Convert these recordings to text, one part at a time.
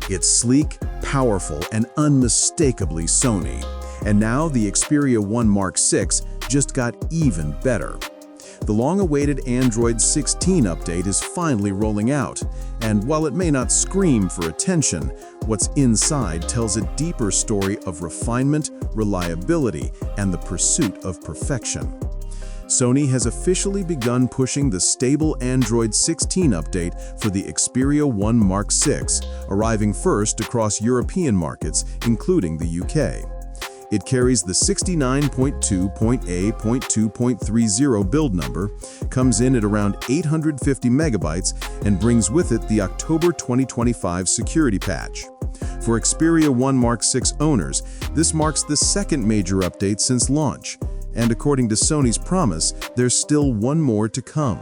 It's sleek, powerful, and unmistakably Sony. And now the Xperia 1 Mark VI just got even better. The long-awaited Android 16 update is finally rolling out, and while it may not scream for attention, what's inside tells a deeper story of refinement, reliability, and the pursuit of perfection. Sony has officially begun pushing the stable Android 16 update for the Xperia 1 Mark VI, arriving first across European markets, including the UK. It carries the 69.2.A.2.30 build number, comes in at around 850 megabytes, and brings with it the October 2025 security patch. For Xperia 1 Mark VI owners, this marks the second major update since launch, and according to Sony's promise, there's still one more to come.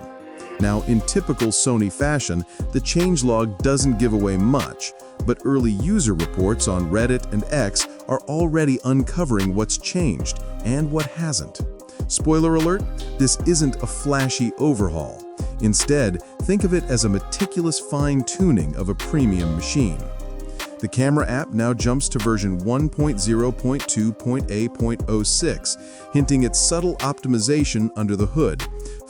Now, in typical Sony fashion, the changelog doesn't give away much, but early user reports on Reddit and X are already uncovering what's changed and what hasn't. Spoiler alert, this isn't a flashy overhaul. Instead, think of it as a meticulous fine-tuning of a premium machine. The camera app now jumps to version 1.0.2.A.06, hinting at subtle optimization under the hood,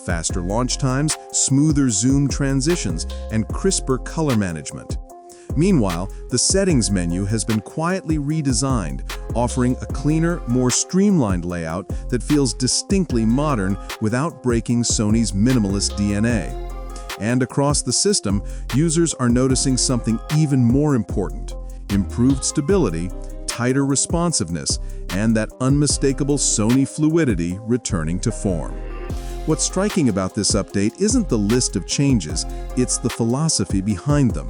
faster launch times, smoother zoom transitions, and crisper color management. Meanwhile, the settings menu has been quietly redesigned, offering a cleaner, more streamlined layout that feels distinctly modern without breaking Sony's minimalist DNA. And across the system, users are noticing something even more important: improved stability, tighter responsiveness, and that unmistakable Sony fluidity returning to form. What's striking about this update isn't the list of changes, it's the philosophy behind them.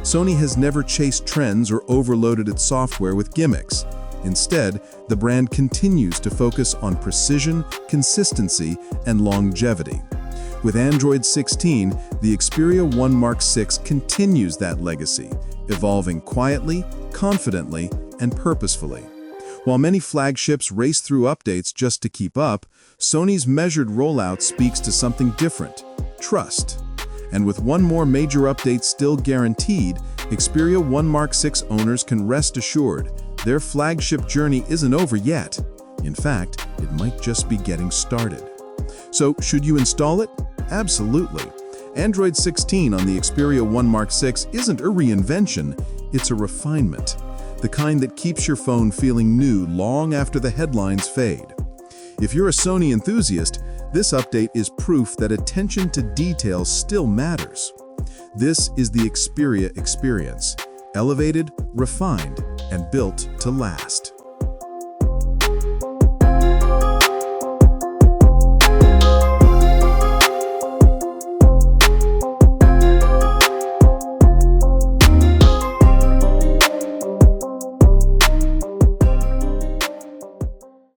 Sony has never chased trends or overloaded its software with gimmicks. Instead, the brand continues to focus on precision, consistency, and longevity. With Android 16, the Xperia 1 Mark VI continues that legacy, evolving quietly, confidently, and purposefully. While many flagships race through updates just to keep up, Sony's measured rollout speaks to something different: trust. And with one more major update still guaranteed, Xperia 1 Mark VI owners can rest assured their flagship journey isn't over yet. In fact, it might just be getting started. So, should you install it? Absolutely. Android 16 on the Xperia 1 Mark VI isn't a reinvention, it's a refinement. The kind that keeps your phone feeling new long after the headlines fade. If you're a Sony enthusiast, this update is proof that attention to detail still matters. This is the Xperia experience, elevated, refined, and built to last.